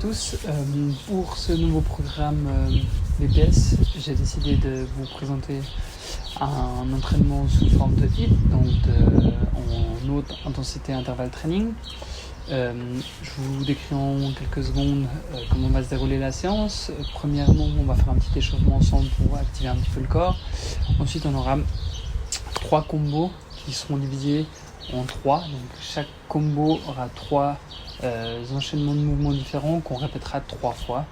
tous. Pour ce nouveau programme BPS, j'ai décidé de vous présenter un entraînement sous forme de HIIT, donc en haute intensité intervalle training. Je vous décris en quelques secondes comment va se dérouler la séance. Premièrement, on va faire un petit échauffement ensemble pour activer un petit peu le corps. Ensuite, on aura 3 combos qui seront divisés en 3. Donc chaque combo aura 3 enchaînements de mouvements différents qu'on répétera 3 fois.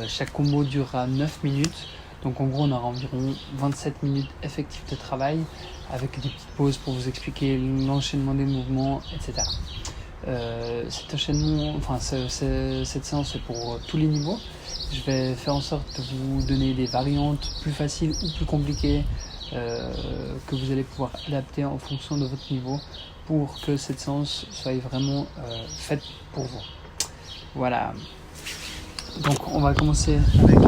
Chaque combo durera 9 minutes. Donc en gros, on aura environ 27 minutes effectives de travail avec des petites pauses pour vous expliquer l'enchaînement des mouvements, etc. Cet enchaînement, cette séance est pour tous les niveaux. Je vais faire en sorte de vous donner des variantes plus faciles ou plus compliquées que vous allez pouvoir adapter en fonction de votre niveau pour que cette séance soit vraiment faite pour vous. Voilà. Donc on va commencer avec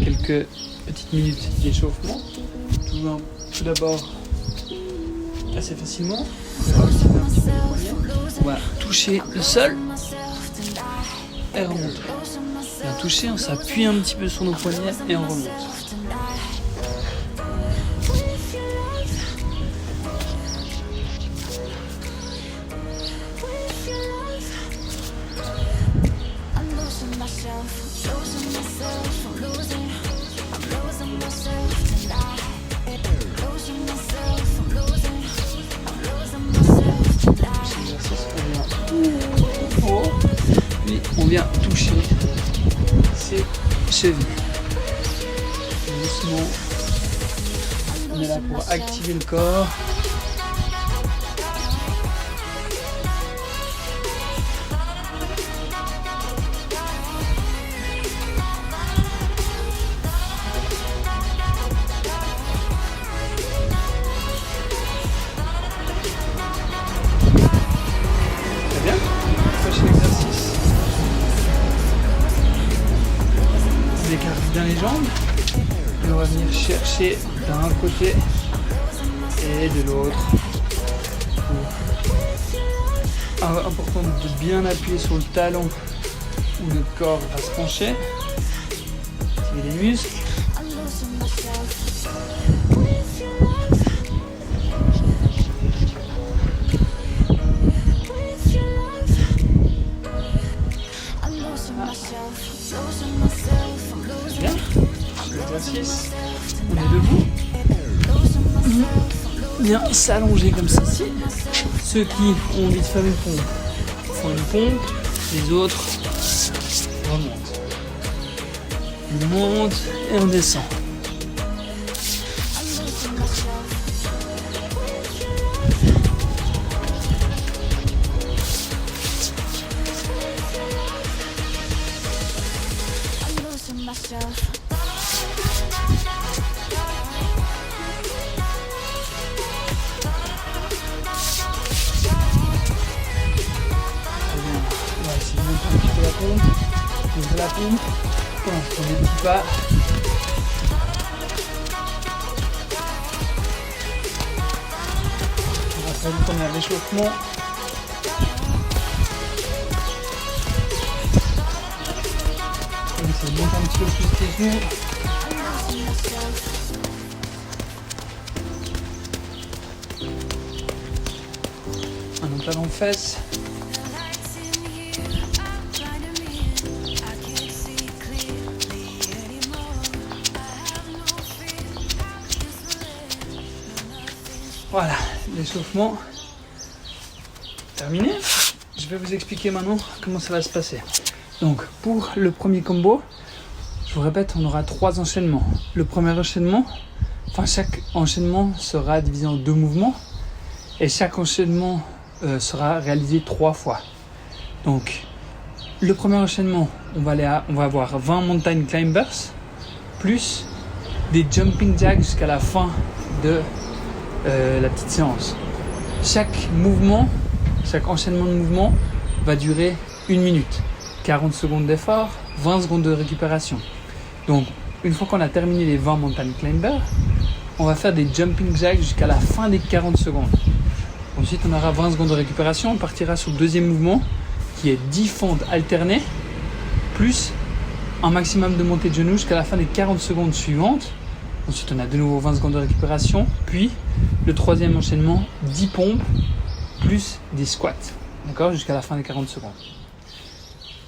quelques petites minutes d'échauffement. Tout d'abord, assez facilement, on va toucher le sol et remonter. Bien toucher, on s'appuie un petit peu sur nos poignets et on remonte. Puis on vient toucher ses chevilles. Doucement, on est là pour activer le corps. On écarte bien les jambes et on va venir chercher d'un côté et de l'autre. Important de bien appuyer sur le talon où le corps va se pencher, activer les muscles. Bien, l'exercice, on est debout, bien s'allonger comme ceci. Ceux qui ont envie de faire une pompe font une pompe, les autres remontent. On monte et on descend. On va essayer de monter un petit peu la pompe, monter la pompe, on prend des petits pas. On va faire une première échauffement. On va essayer de monter un petit peu plus les genoux. Un autre avant-fesse. Voilà, l'échauffement terminé. Je vais vous expliquer maintenant comment ça va se passer. Donc pour le premier combo, je vous répète, on aura 3 enchaînements. Le premier enchaînement, chaque enchaînement sera divisé en 2 mouvements et chaque enchaînement sera réalisé 3 fois. Donc le premier enchaînement, on va avoir 20 mountain climbers plus des jumping jacks jusqu'à la fin de la petite séance. Chaque enchaînement de mouvement va durer 1 minute, 40 secondes d'effort, 20 secondes de récupération. Donc une fois qu'on a terminé les 20 mountain climbers, on va faire des jumping jacks jusqu'à la fin des 40 secondes. Ensuite on aura 20 secondes de récupération, on partira sur le deuxième mouvement qui est 10 fentes alternées plus un maximum de montée de genoux jusqu'à la fin des 40 secondes suivantes. Ensuite, on a de nouveau 20 secondes de récupération. Puis, le troisième enchaînement, 10 pompes plus des squats. D'accord, jusqu'à la fin des 40 secondes.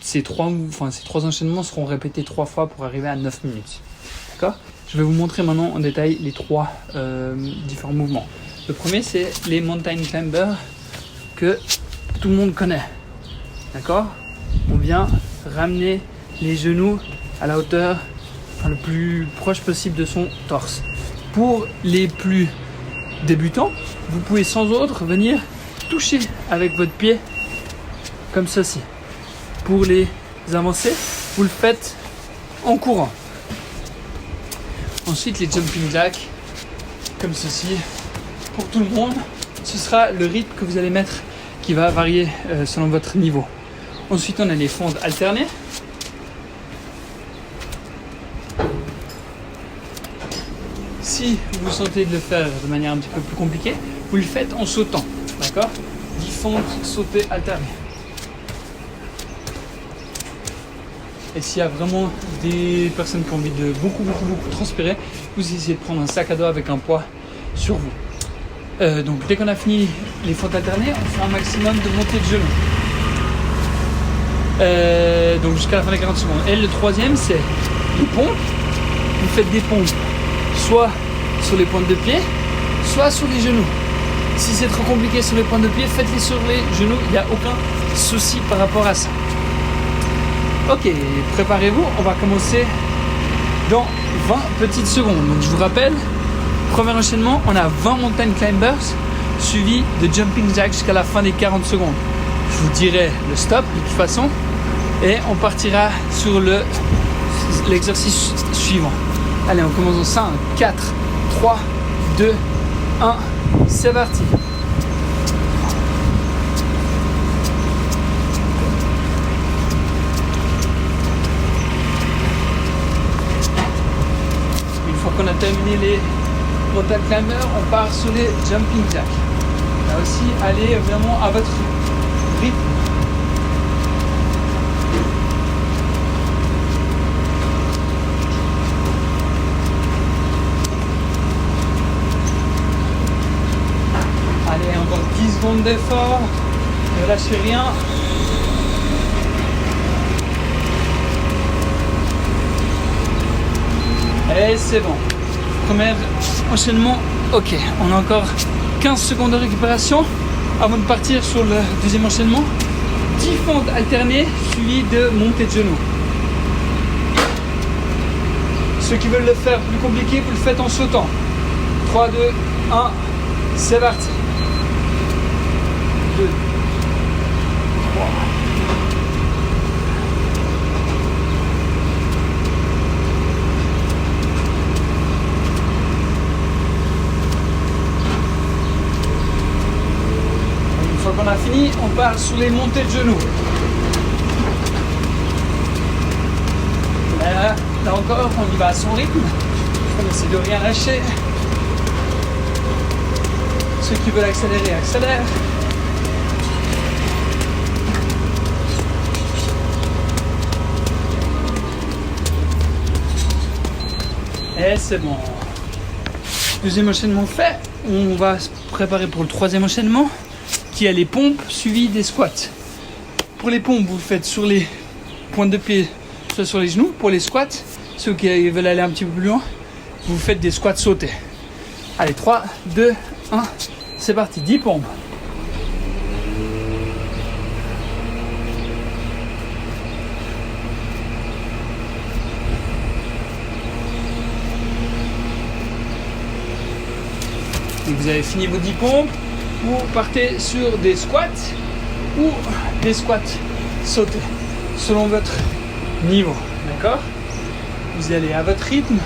Ces trois enchaînements seront répétés 3 fois pour arriver à 9 minutes. D'accord ? Je vais vous montrer maintenant en détail les 3 différents mouvements. Le premier, c'est les mountain climbers que tout le monde connaît. D'accord ? On vient ramener les genoux à la hauteur le plus proche possible de son torse. Pour les plus débutants, vous pouvez sans autre venir toucher avec votre pied comme ceci. Pour les avancés, vous le faites en courant. Ensuite, les jumping jacks comme ceci. Pour tout le monde, ce sera le rythme que vous allez mettre qui va varier selon votre niveau. Ensuite, on a les fentes alternées. Si vous sentez de le faire de manière un petit peu plus compliquée, vous le faites en sautant. D'accord ? 10 fentes sautées alternées. Et s'il y a vraiment des personnes qui ont envie de beaucoup transpirer, vous essayez de prendre un sac à dos avec un poids sur vous. Donc dès qu'on a fini les fentes alternées, on fait un maximum de montée de genoux. Donc jusqu'à la fin des 40 secondes. Et le troisième, c'est les pompes. Vous faites des pompes soit sur les pointes de pied, soit sur les genoux. Si c'est trop compliqué sur les pointes de pied, faites-les sur les genoux, il n'y a aucun souci par rapport à ça. Ok, préparez-vous, on va commencer dans 20 petites secondes. Donc je vous rappelle, premier enchaînement, on a 20 mountain climbers suivi de jumping jacks jusqu'à la fin des 40 secondes. Je vous dirai le stop de toute façon et on partira sur l'exercice suivant. Allez, on commence en 5, 4, 3, 2, 1, c'est parti. Une fois qu'on a terminé les mountain climbers, on part sur les jumping jacks. Là aussi, allez vraiment à votre rythme. Allez, encore 10 secondes d'effort. Ne lâchez rien. Et c'est bon. Premier enchaînement, ok. On a encore 15 secondes de récupération avant de partir sur le deuxième enchaînement. 10 fentes alternées suivies de montée de genoux. Ceux qui veulent le faire plus compliqué, vous le faites en sautant. 3, 2, 1, c'est parti. 2, 3. Une fois qu'on a fini, on part sur les montées de genoux. Là encore, on y va à son rythme. On essaie de rien lâcher. Ceux qui veulent accélérer, accélèrent. Et c'est bon. Deuxième enchaînement fait. On va se préparer pour le troisième enchaînement qui est les pompes suivies des squats. Pour les pompes, vous le faites sur les pointes de pied, soit sur les genoux. Pour les squats, ceux qui veulent aller un petit peu plus loin, vous faites des squats sautés. Allez, 3, 2, 1, c'est parti. 10 pompes. Et vous avez fini vos 10 pompes, vous partez sur des squats ou des squats sautés, selon votre niveau, d'accord ? Vous y allez à votre rythme,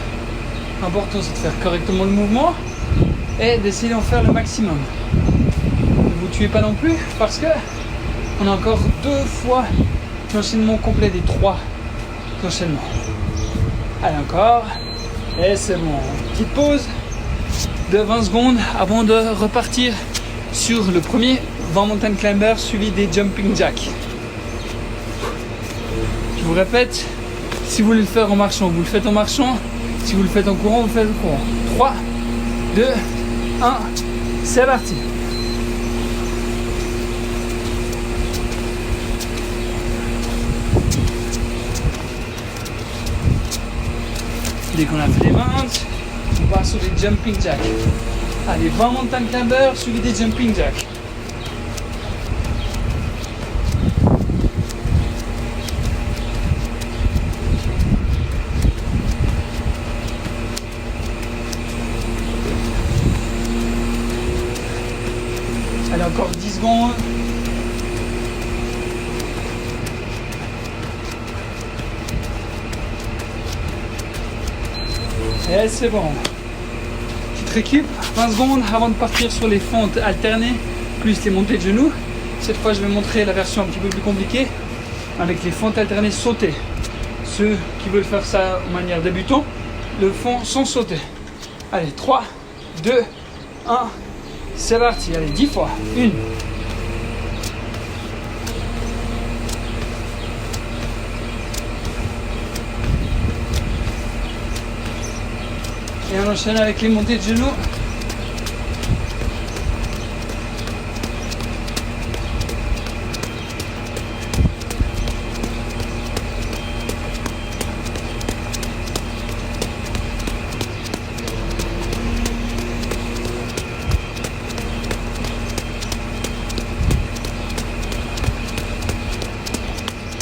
l'important c'est de faire correctement le mouvement et d'essayer d'en faire le maximum. Ne vous tuez pas non plus parce que on a encore 2 fois l'enchaînement complet des 3 enchaînements. Allez encore, et c'est bon, petite pause de 20 secondes avant de repartir sur le premier 20 mountain climbers suivi des jumping jacks. Je vous répète, si vous voulez le faire en marchant, vous le faites en marchant. Si vous le faites en courant, vous le faites en courant. 3, 2, 1, c'est parti. Dès qu'on a fait les 20, on part sur les jumping jacks. Allez, 20 mountain climbers suivi des jumping jacks. Allez, encore 10 secondes. Et c'est bon. Petite récup, 20 secondes avant de partir sur les fentes alternées, plus les montées de genoux. Cette fois, je vais montrer la version un petit peu plus compliquée, avec les fentes alternées sautées. Ceux qui veulent faire ça de manière débutant, le font sans sauter. Allez, 3, 2, 1, c'est parti. Allez, 10 fois. 1. Et on enchaîne avec les montées de genoux.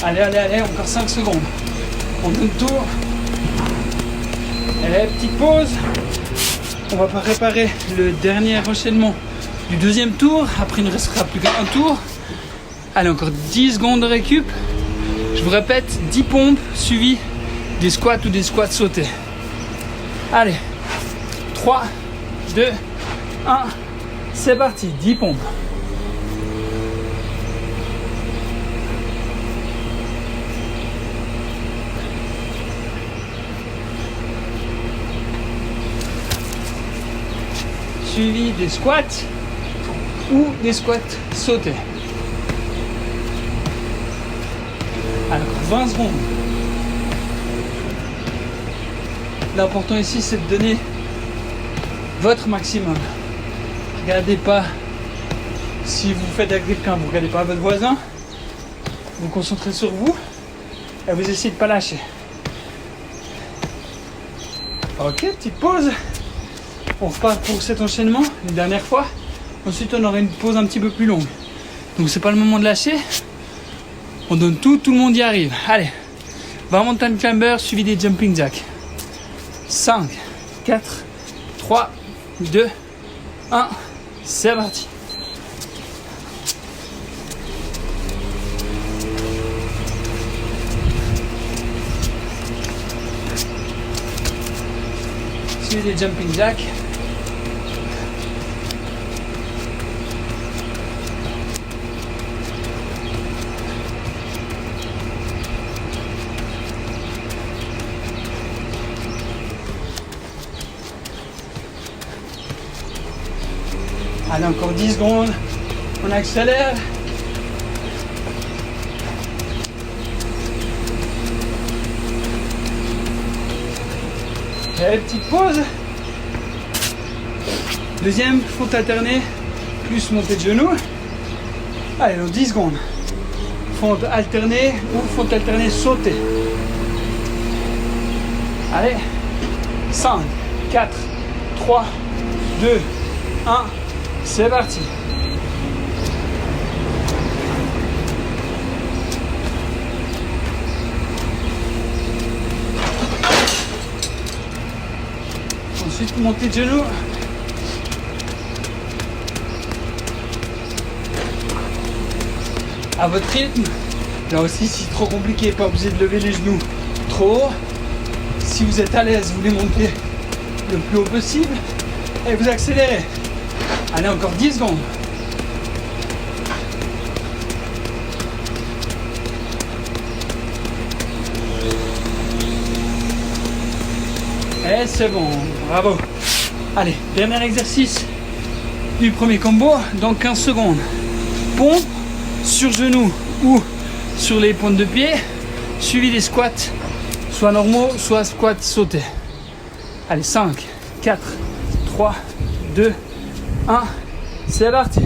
Allez, allez, allez, encore 5 secondes. On donne le tour. Allez, petite pause. On va préparer le dernier enchaînement du deuxième tour. Après, il ne restera plus qu'un tour. Allez, encore 10 secondes de récup. Je vous répète, 10 pompes suivies des squats ou des squats sautés. Allez, 3, 2, 1, c'est parti, 10 pompes. Suivi des squats ou des squats sautés. Alors 20 secondes. L'important ici, c'est de donner votre maximum. Regardez pas si vous faites avec quelqu'un, vous regardez pas votre voisin. Vous concentrez sur vous et vous essayez de pas lâcher. Ok, petite pause. On repart pour cet enchaînement une dernière fois. Ensuite, on aura une pause un petit peu plus longue. Donc, c'est pas le moment de lâcher. On donne tout, tout le monde y arrive. Allez, 20 mountain climbers suivi des jumping jacks. 5, 4, 3, 2, 1, c'est parti. Suivi des jumping jacks. Allez, encore 10 secondes. On accélère. Et petite pause. Deuxième, fente alternée, plus montée de genoux. Allez, dans 10 secondes. Fente alternée ou fente alternée sautée. Allez, 5, 4, 3, 2, 1, c'est parti. Ensuite, montée de genoux. À votre rythme. Là aussi, si c'est trop compliqué, pas obligé de lever les genoux trop haut. Si vous êtes à l'aise, vous les montez le plus haut possible et vous accélérez. Allez, encore 10 secondes. Et c'est bon, bravo. Allez, dernier exercice du premier combo dans 15 secondes. Pompe sur genou ou sur les pointes de pied suivi des squats, soit normaux, soit squats sautés. Allez, 5, 4, 3, 2, 1, c'est parti.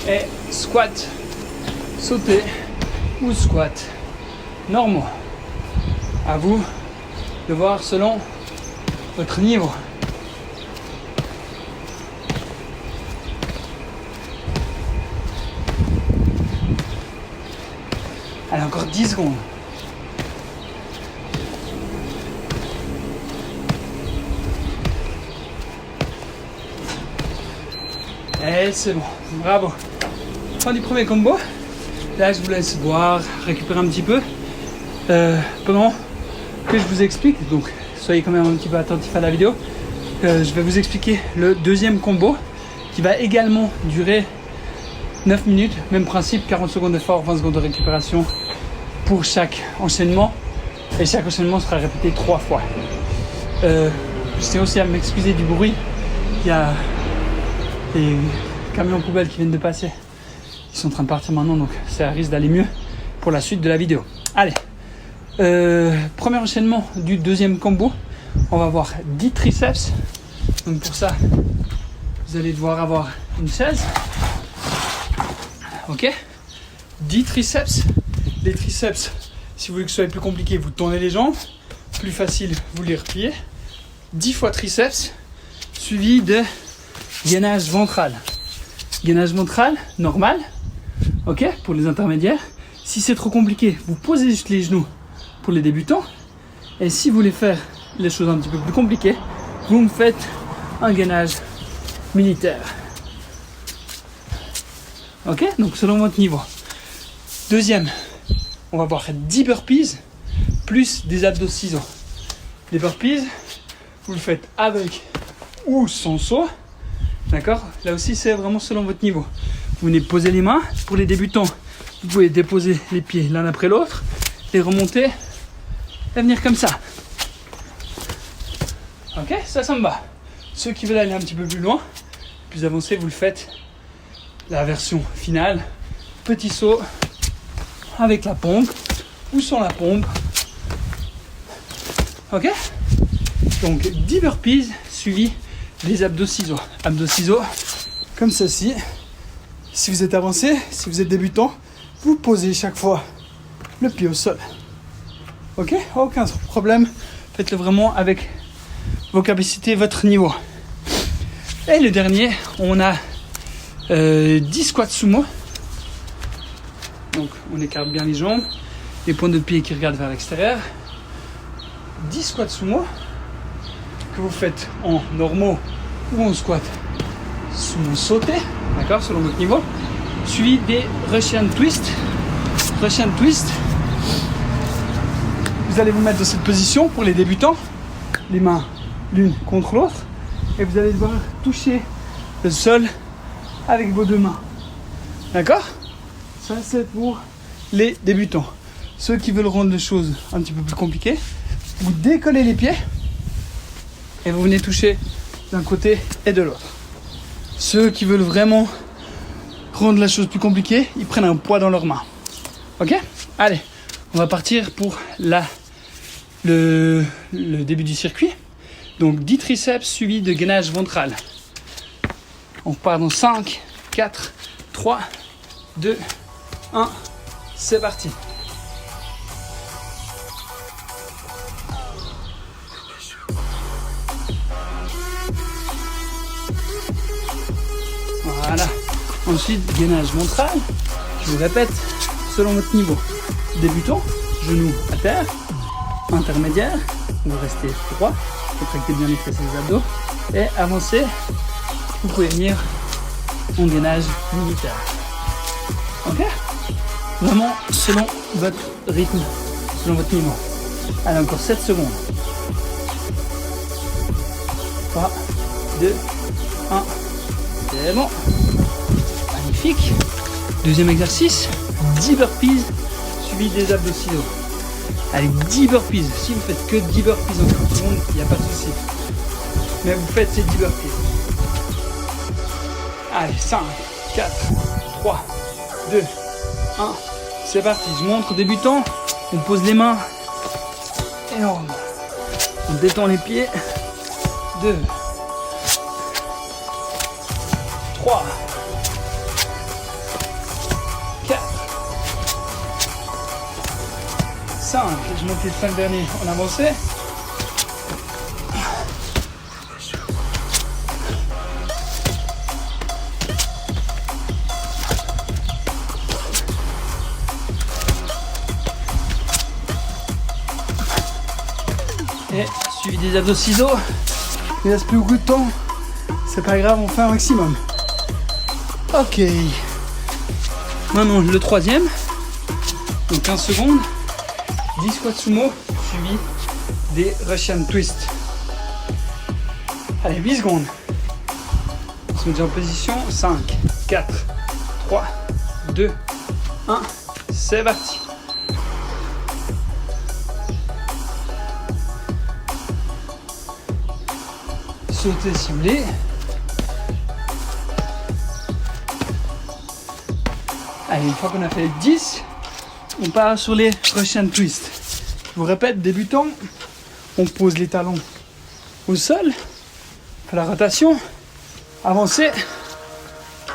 Et squat sauté ou squat normaux. À vous de voir selon votre niveau. Allez, encore 10 secondes. Et c'est bon, bravo. Fin du premier combo. Là, je vous laisse boire, récupérer un petit peu pendant que je vous explique. Donc, soyez quand même un petit peu attentifs à la vidéo. Je vais vous expliquer le deuxième combo qui va également durer 9 minutes. Même principe, 40 secondes d'effort, 20 secondes de récupération pour chaque enchaînement. Et chaque enchaînement sera répété 3 fois. Je tiens aussi à m'excuser du bruit. Il y a des camions poubelles qui viennent de passer. Ils sont en train de partir maintenant, donc ça risque d'aller mieux pour la suite de la vidéo. Allez, premier enchaînement du deuxième combo. On va avoir 10 triceps. Donc pour ça, vous allez devoir avoir une chaise. Ok, 10 triceps. Les triceps, si vous voulez que ce soit plus compliqué, vous tournez les jambes. Plus facile, vous les repliez. 10 fois triceps, suivi de gainage ventral. Gainage ventral, normal. Ok, pour les intermédiaires. Si c'est trop compliqué, vous posez juste les genoux pour les débutants. Et si vous voulez faire les choses un petit peu plus compliquées, vous me faites un gainage militaire. Ok, donc selon votre niveau. Deuxième, on va avoir 10 burpees plus des abdos ciseaux. Les burpees, vous le faites avec ou sans saut. D'accord? Là aussi, c'est vraiment selon votre niveau. Vous venez poser les mains. Pour les débutants, vous pouvez déposer les pieds l'un après l'autre, les remonter et venir comme ça. Ok, ça me va. Ceux qui veulent aller un petit peu plus loin, plus avancé, vous le faites. La version finale, petit saut avec la pompe ou sans la pompe. Ok? Donc 10 burpees suivi des abdos ciseaux. Abdos ciseaux comme ceci. Si vous êtes avancé, si vous êtes débutant, vous posez chaque fois le pied au sol. Ok? Aucun problème. Faites-le vraiment avec vos capacités, votre niveau. Et le dernier, on a 10 squats sumo. Donc on écarte bien les jambes, les pointes de pied qui regardent vers l'extérieur. 10 squats sumo que vous faites en normaux ou en squat sumo sauté, d'accord, selon votre niveau, suivi des Russian twist. Russian twist, vous allez vous mettre dans cette position pour les débutants, les mains l'une contre l'autre, et vous allez devoir toucher le sol avec vos deux mains. D'accord? Ça, c'est pour les débutants. Ceux qui veulent rendre les choses un petit peu plus compliquées, vous décollez les pieds et vous venez toucher d'un côté et de l'autre. Ceux qui veulent vraiment rendre la chose plus compliquée, ils prennent un poids dans leurs mains. Ok? Allez, on va partir pour le début du circuit. Donc 10 triceps suivi de gainage ventral. On part dans 5, 4, 3, 2, 1, c'est parti. Voilà. Ensuite, gainage ventral. Je vous répète, selon votre niveau. Débutant, genoux à terre. Intermédiaire, vous restez droit. Contractez bien les fesses et les abdos. Et avancez, vous pouvez venir en gainage militaire. Ok? Vraiment selon votre rythme, selon votre niveau. Allez, encore 7 secondes. 3, 2, 1. C'est bon. Magnifique. Deuxième exercice. 10 burpees suivi des abdos ciseaux. Allez, 10 burpees. Si vous faites que 10 burpees en 30 secondes, il n'y a pas de souci. mais vous faites ces 10 burpees. Allez, 5, 4, 3, 2, 1. C'est parti. Je montre au débutant. On pose les mains et on remonte. On détend les pieds. 2, 3, 4, 5. Je monte les 5 derniers en avancée. Et suivi des abdos ciseaux. Il ne reste plus beaucoup de temps. C'est pas grave, on fait un maximum. Ok. Maintenant le troisième. Donc 15 secondes. 10 squats sumo suivi des Russian twist. Allez, 8 secondes. On se met déjà en position. 5, 4, 3, 2, 1. C'est parti. Sauter, cibler. Allez, une fois qu'on a fait 10, on part sur les Russian twists. Je vous répète, débutant, on pose les talons au sol, on fait la rotation, avancez,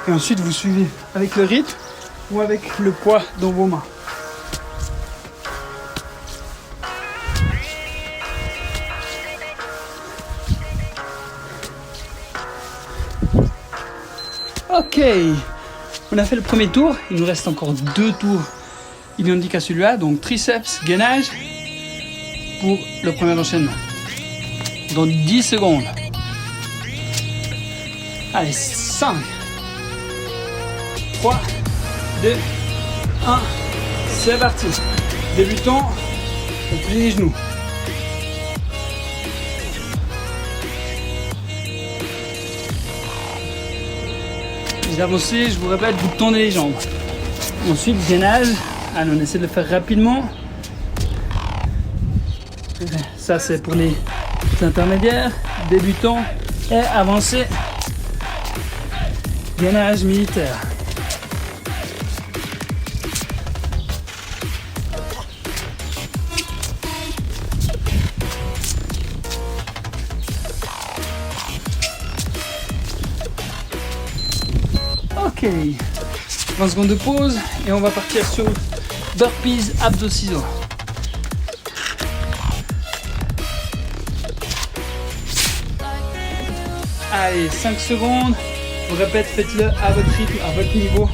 et ensuite vous suivez avec le rythme ou avec le poids dans vos mains. Ok, on a fait le premier tour, il nous reste encore 2 tours identiques à celui-là, donc triceps, gainage pour le premier enchaînement. Dans 10 secondes. Allez, 5, 3, 2, 1, c'est parti. Débutant, on plie les genoux. Vous avancez, je vous répète, vous tendez les jambes. Ensuite, gainage. Allez, on essaie de le faire rapidement. Ça, c'est pour les intermédiaires, débutants et avancés. Gainage militaire. Ok, 20 secondes de pause et on va partir sur burpees abdos ciseaux. Allez, 5 secondes, je vous répète, faites-le à votre rythme, à votre niveau,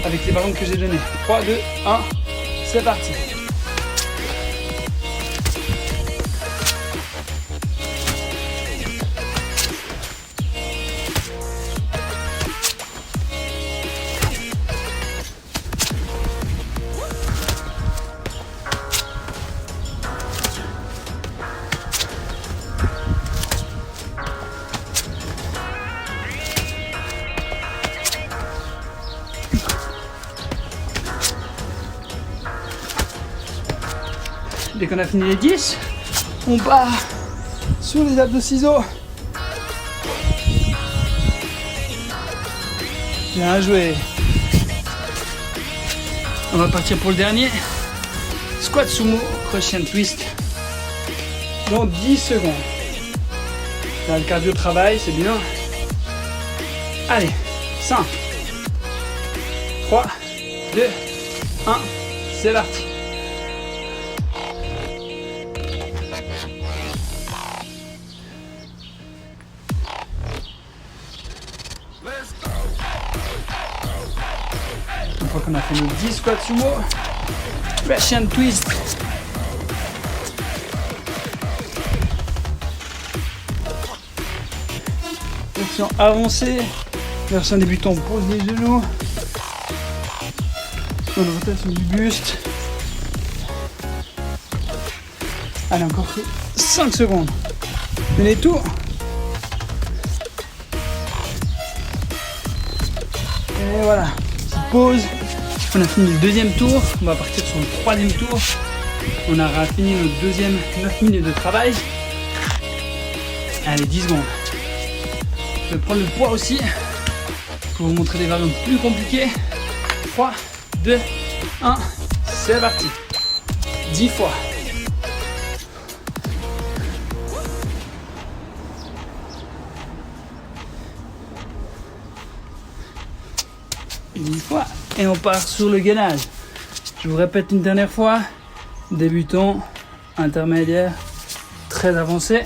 avec les ballons que j'ai donnés. 3, 2, 1, c'est parti. Dès qu'on a fini les 10, on part sur les abdos ciseaux. Bien joué. On va partir pour le dernier. Squat sumo, Russian twist. Dans 10 secondes. Là, le cardio travaille, c'est bien. Allez, 5, 3, 2, 1, c'est parti. Une fois qu'on a fait nos 10 squats sumo, Russian twist. Version avancée, version débutant, on pose les genoux. On rotation du buste. Allez, encore 5 secondes. Tenez tout. Et voilà, petite pause. On a fini le deuxième tour, on va partir sur le troisième tour. On aura fini notre deuxième 9 minutes de travail. Allez, 10 secondes. Je vais prendre le poids aussi pour vous montrer des variantes plus compliquées. 3, 2, 1, c'est parti. 10 fois. Une fois et on part sur le gainage. Je vous répète une dernière fois, débutant, intermédiaire, très avancé.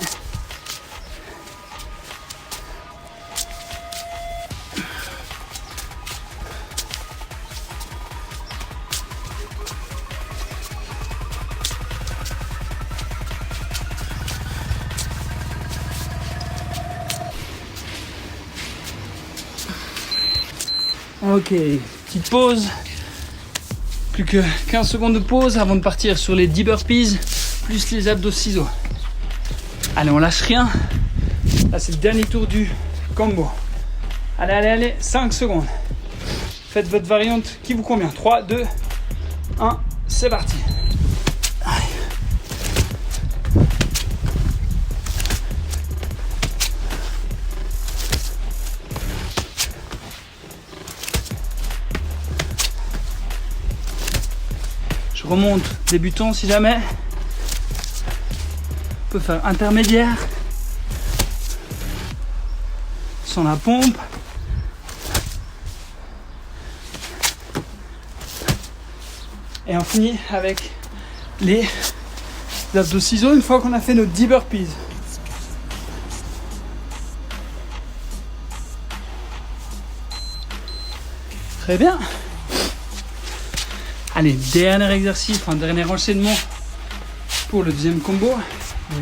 Ok, petite pause. Plus que 15 secondes de pause avant de partir sur les 10 burpees plus les abdos ciseaux. Allez, on lâche rien. Là, c'est le dernier tour du combo. Allez, 5 secondes. Faites votre variante qui vous convient. 3, 2, 1, c'est parti. Je remonte débutant si jamais. On peut faire intermédiaire. Sans la pompe. Et on finit avec les abdos ciseaux une fois qu'on a fait nos 10 burpees. Très bien. Allez, dernier exercice, dernier enchaînement pour le deuxième combo.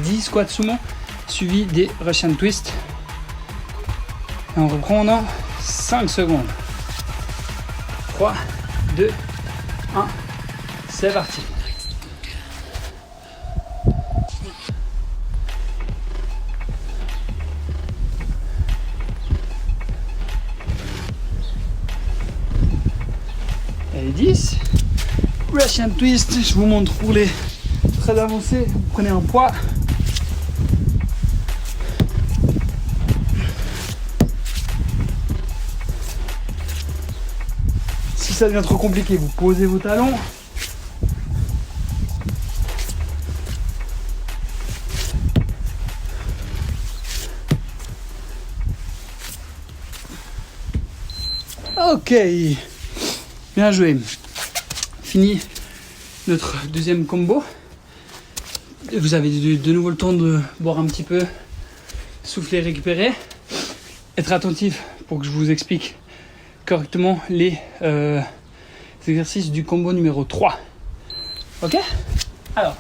10 squats sumo suivi des Russian twists. Et on reprend dans 5 secondes. 3, 2, 1, c'est parti. Et 10. Russian twist, je vous montre pour les très avancés. Vous prenez un poids. Si ça devient trop compliqué, vous posez vos talons. Ok, bien joué. Fini notre deuxième combo. Vous avez de nouveau le temps de boire un petit peu, souffler, récupérer. Être attentif pour que je vous explique correctement les exercices du combo numéro 3. Ok? Alors,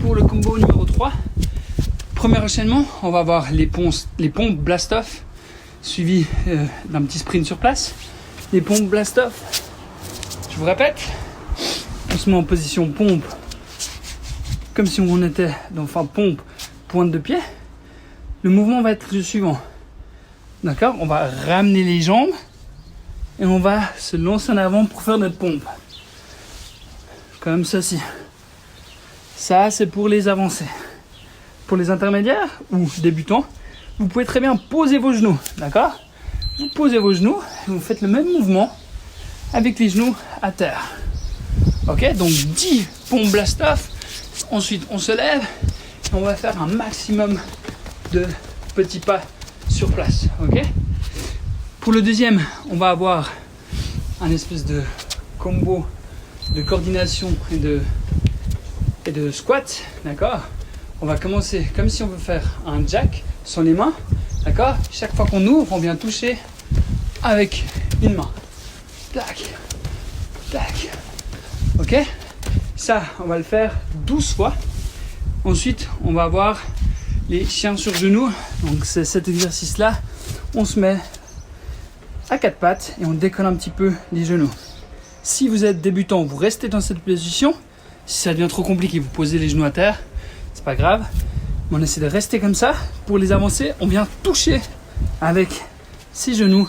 pour le combo numéro 3, premier enchaînement, on va avoir les pompes blast-off suivi d'un petit sprint sur place. Les pompes blast-off. Je vous répète, on se met en position pompe, comme si on était dans pompe, pointe de pied. Le mouvement va être le suivant. D'accord? On va ramener les jambes et on va se lancer en avant pour faire notre pompe. Comme ceci. Ça, c'est pour les avancés. Pour les intermédiaires ou débutants, vous pouvez très bien poser vos genoux. D'accord? Vous posez vos genoux et vous faites le même mouvement avec les genoux à terre. Ok, donc 10 pompes blast-off. Ensuite, on se lève et on va faire un maximum de petits pas sur place. Ok. Pour le deuxième, on va avoir un espèce de combo de coordination et de squat. D'accord. On va commencer comme si on veut faire un jack sans les mains. D'accord. Chaque fois qu'on ouvre, on vient toucher avec une main. Tac, tac. Ok. Ça, on va le faire 12 fois. Ensuite, on va avoir les chiens sur genoux. Donc, c'est cet exercice-là. On se met à quatre pattes et on décolle un petit peu les genoux. Si vous êtes débutant, vous restez dans cette position. Si ça devient trop compliqué, vous posez les genoux à terre. C'est pas grave. Mais on essaie de rester comme ça. Pour les avancer, on vient toucher avec ses genoux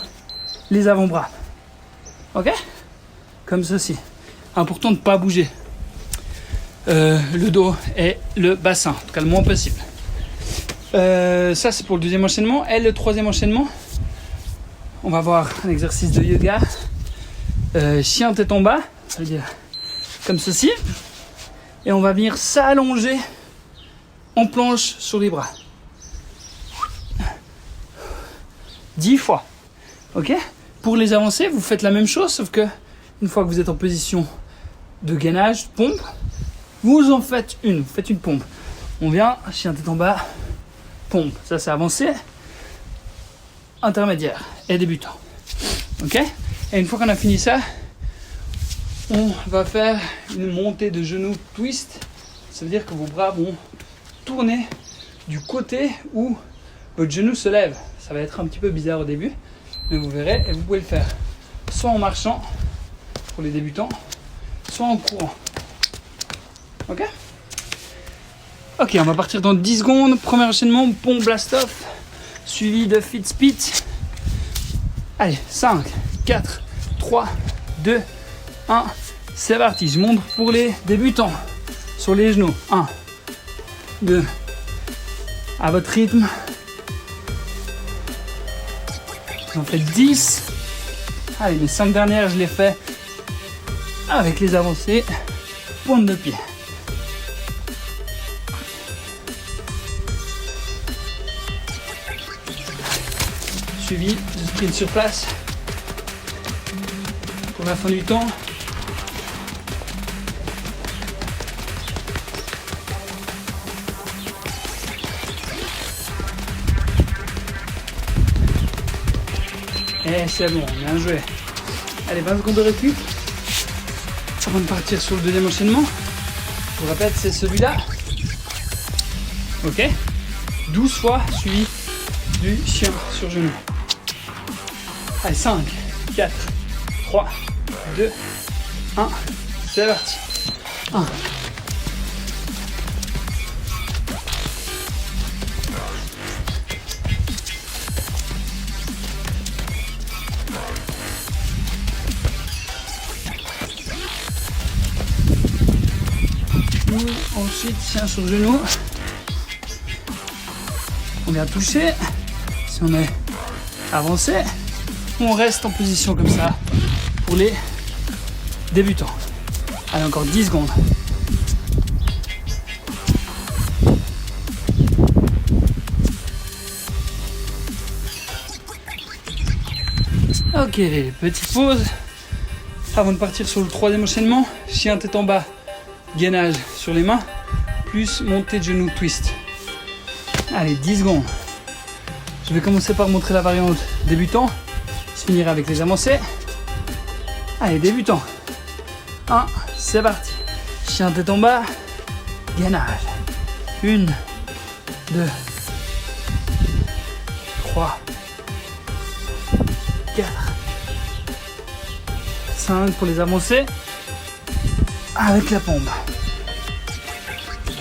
les avant-bras. Ok? Comme ceci. Important de ne pas bouger le dos et le bassin, en tout cas le moins possible. Ça c'est pour le deuxième enchaînement. Et le troisième enchaînement, on va voir un exercice de yoga. Chien tête en bas, ça veut dire comme ceci. Et on va venir s'allonger en planche sur les bras. 10 fois. Ok ? Pour les avancées, vous faites la même chose, sauf que une fois que vous êtes en position de gainage, pompe, vous en faites une. Vous faites une pompe. On vient, chien tête en bas, pompe. Ça c'est avancé, intermédiaire et débutant. Ok ? Et une fois qu'on a fini ça, on va faire une montée de genoux twist. Ça veut dire que vos bras vont tourner du côté où votre genou se lève. Ça va être un petit peu bizarre au début, mais vous verrez, et vous pouvez le faire soit en marchant pour les débutants, soit en courant. Ok ? Ok, on va partir dans 10 secondes. Premier enchaînement, pont blast off, suivi de feet spit. Allez, 5, 4, 3, 2, 1, c'est parti. Je monte pour les débutants sur les genoux. 1, 2, à votre rythme. J'en fais 10. Allez, les 5 dernières, je les fais avec les avancées, pointe de pied. Suivi de sprint sur place pour la fin du temps. Et c'est bon, bien joué. Allez, 20 secondes de récup avant de partir sur le deuxième enchaînement. Je vous répète, c'est celui-là. Ok. 12 fois suivi du chien sur genou. Allez, 5, 4, 3, 2, 1, c'est parti. 1. Ensuite, chien sur genou. On vient toucher. Si on est avancé, on reste en position comme ça pour les débutants. Allez, encore 10 secondes. Ok, petite pause avant de partir sur le troisième enchaînement. Chien tête en bas, gainage sur les mains, plus montée de genou twist. Allez, 10 secondes. Je vais commencer par montrer la variante débutant. Je finirai avec les avancées. Allez, débutant. 1, c'est parti. Chien tête en bas, gainage. 1, 2, 3, 4, 5 pour les avancées. Avec la pompe.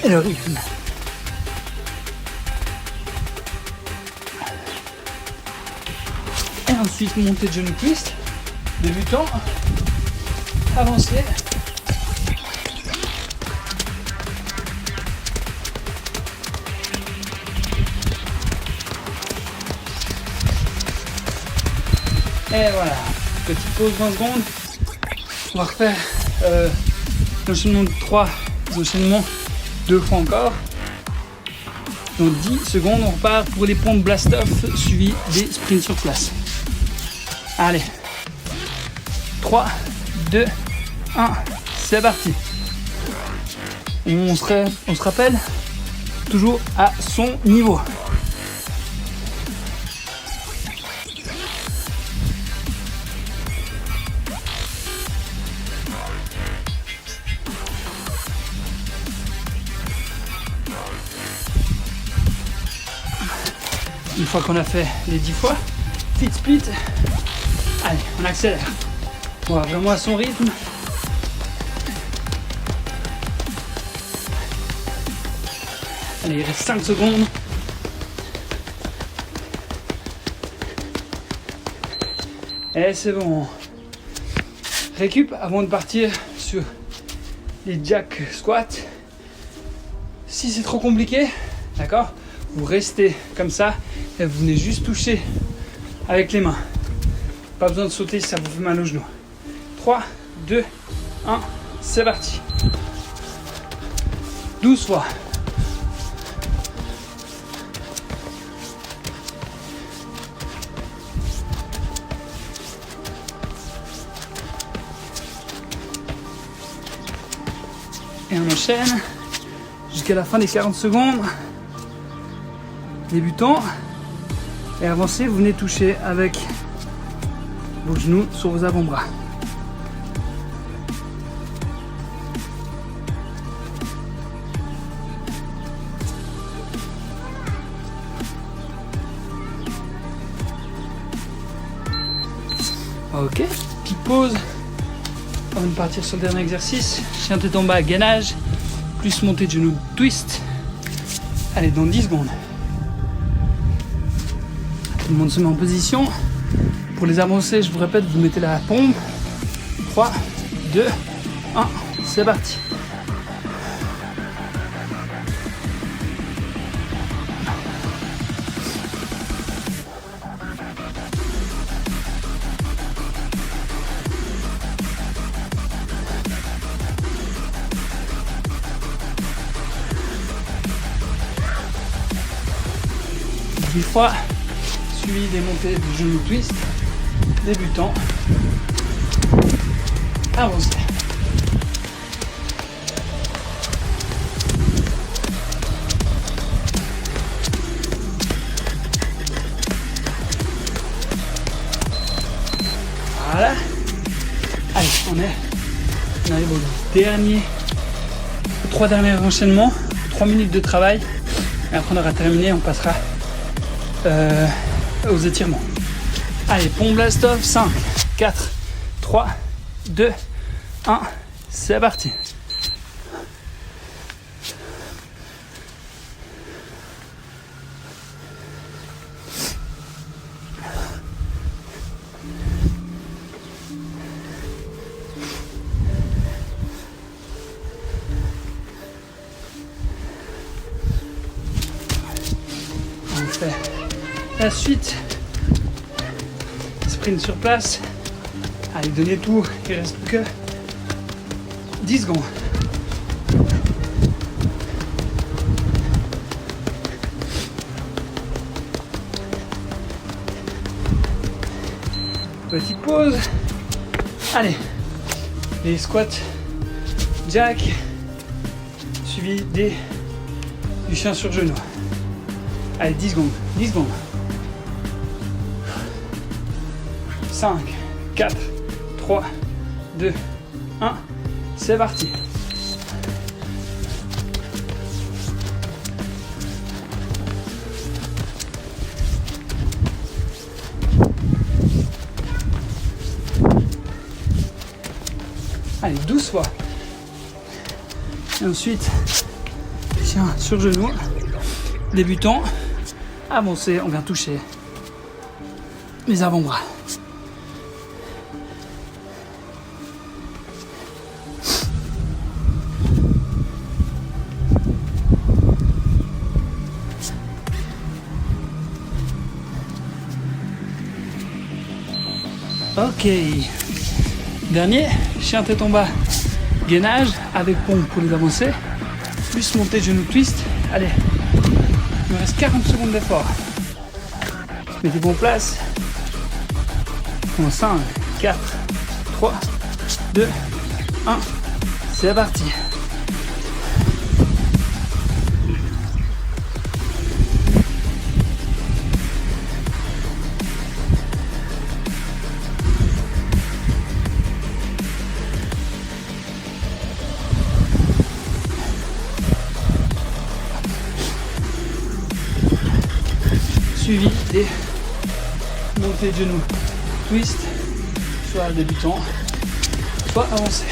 Et le rythme. Et ensuite, montée de genou twist. Débutant. Avancé. Et voilà. Petite pause 20 secondes. On va refaire l'enchaînement de 3 enchaînements 2 fois encore. Dans 10 secondes, on repart pour les pompes blast-off suivis des sprints sur place. Allez. 3, 2, 1, c'est parti. On se rappelle, toujours à son niveau. Une fois qu'on a fait les 10 fois, feet split, allez, on accélère. On va vraiment à son rythme. Allez, il reste 5 secondes. Et c'est bon. Récup avant de partir sur les jack squats. Si c'est trop compliqué, d'accord, Vous restez comme ça et vous venez juste toucher avec les mains. Pas besoin de sauter si ça vous fait mal aux genoux. 3, 2, 1, c'est parti. 12 fois. Et on enchaîne jusqu'à la fin des 40 secondes. Débutant. Et avancez, vous venez toucher avec vos genoux sur vos avant-bras. Ok, petite pause avant de partir sur le dernier exercice. Chien tête en bas, gainage, plus montée de genoux, twist. Allez, dans 10 secondes. Tout le monde se met en position. Pour les avancer, je vous répète, vous mettez la pompe. 3, 2, 1, c'est parti. Dix fois, suivi des montées du genou twist, débutant, avancez. Voilà. Allez, on arrive aux 3 derniers enchaînements, 3 minutes de travail, et après on aura terminé, on passera aux étirements. Allez, pompe blast off, 5, 4, 3, 2, 1, c'est parti. On fait la suite. Sprint sur place. Allez, donnez tout. Il reste plus que 10 secondes. Petite pause. Allez, les squats jack suivi du chien sur genou. Allez, 10 secondes. 10 secondes. 5, 4, 3, 2, 1, c'est parti. Allez, 12 fois. Et ensuite, chien sur genou, débutant, avancé, on vient toucher les avant-bras. Ok, dernier, chien tête en bas, gainage avec pompe pour les avancer, plus montée de genou twist. Allez, il me reste 40 secondes d'effort. Mettez-vous en place. En 5, 4, 3, 2, 1, c'est parti. Suivi des montées de genoux, twist, soit débutant, soit avancé.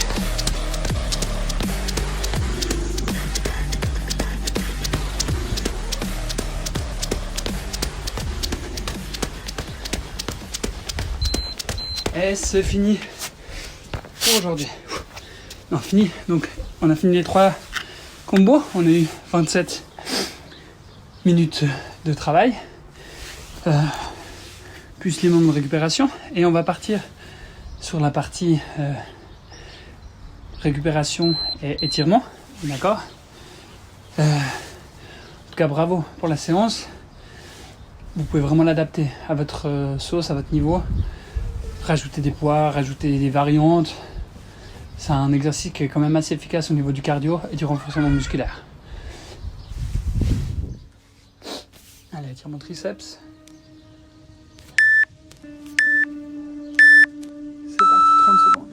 Et c'est fini pour aujourd'hui. Non, fini. Donc, on a fini les 3 combos. On a eu 27 minutes de travail, plus les moments de récupération. Et on va partir sur la partie récupération et étirement. D'accord ? En tout cas, bravo pour la séance. Vous pouvez vraiment l'adapter à votre sauce, à votre niveau. Rajouter des poids, rajouter des variantes. C'est un exercice qui est quand même assez efficace au niveau du cardio et du renforcement musculaire. Allez, étirement triceps. C'est parti, 30 secondes.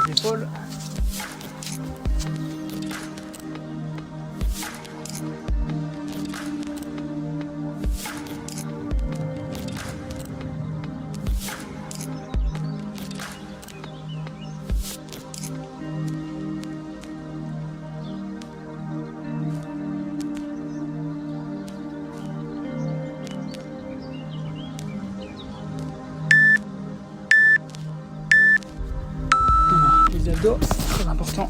Les épaules. Les abdos, très important.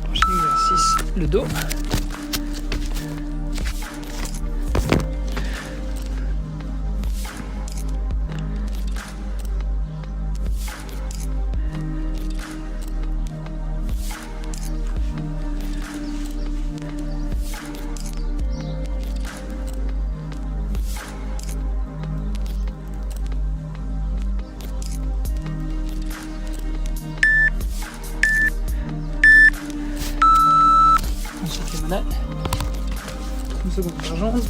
Prochain exercice, le dos. Ensuite les manettes. 30 secondes par jambe.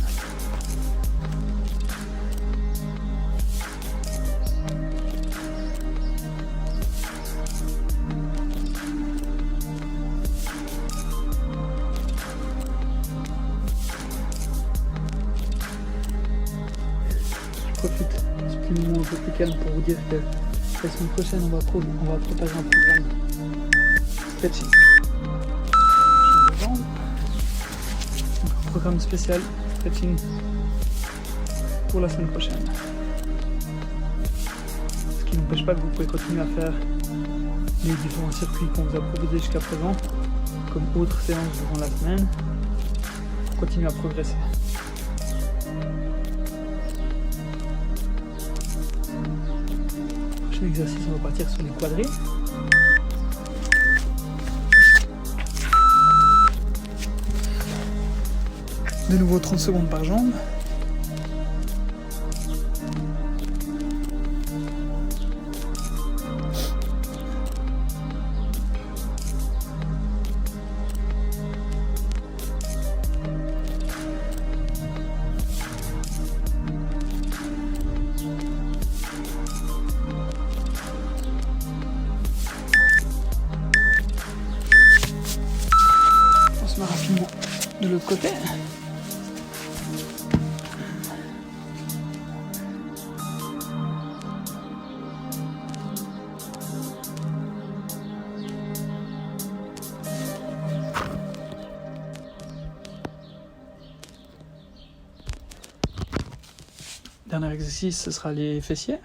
Je profite de ce petit moment un peu plus calme pour vous dire que la semaine prochaine on va préparer un programme stretching. Programme spécial stretching pour la semaine prochaine. Ce qui n'empêche pas que vous pouvez continuer à faire les différents circuits qu'on vous a proposés jusqu'à présent, comme autres séances durant la semaine, pour continuer à progresser. Prochain exercice, on va partir sur les quadrilles. De nouveau 30 secondes par jambe. On se met rapidement de l'autre côté. Dernier exercice, ce sera les fessiers.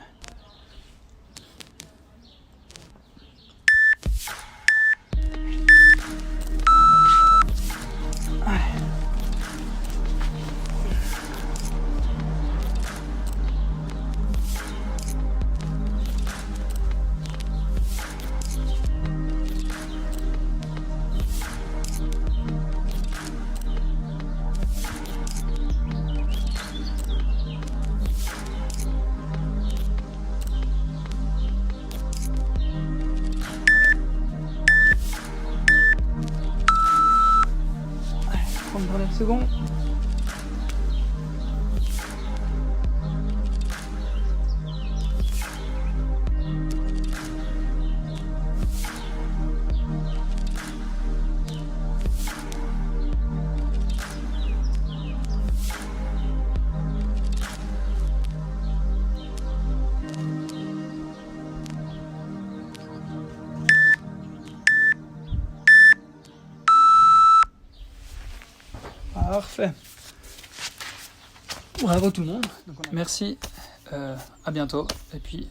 Dernière seconde. Parfait. Bravo tout le monde. Merci, à bientôt et puis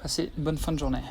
passez une bonne fin de journée.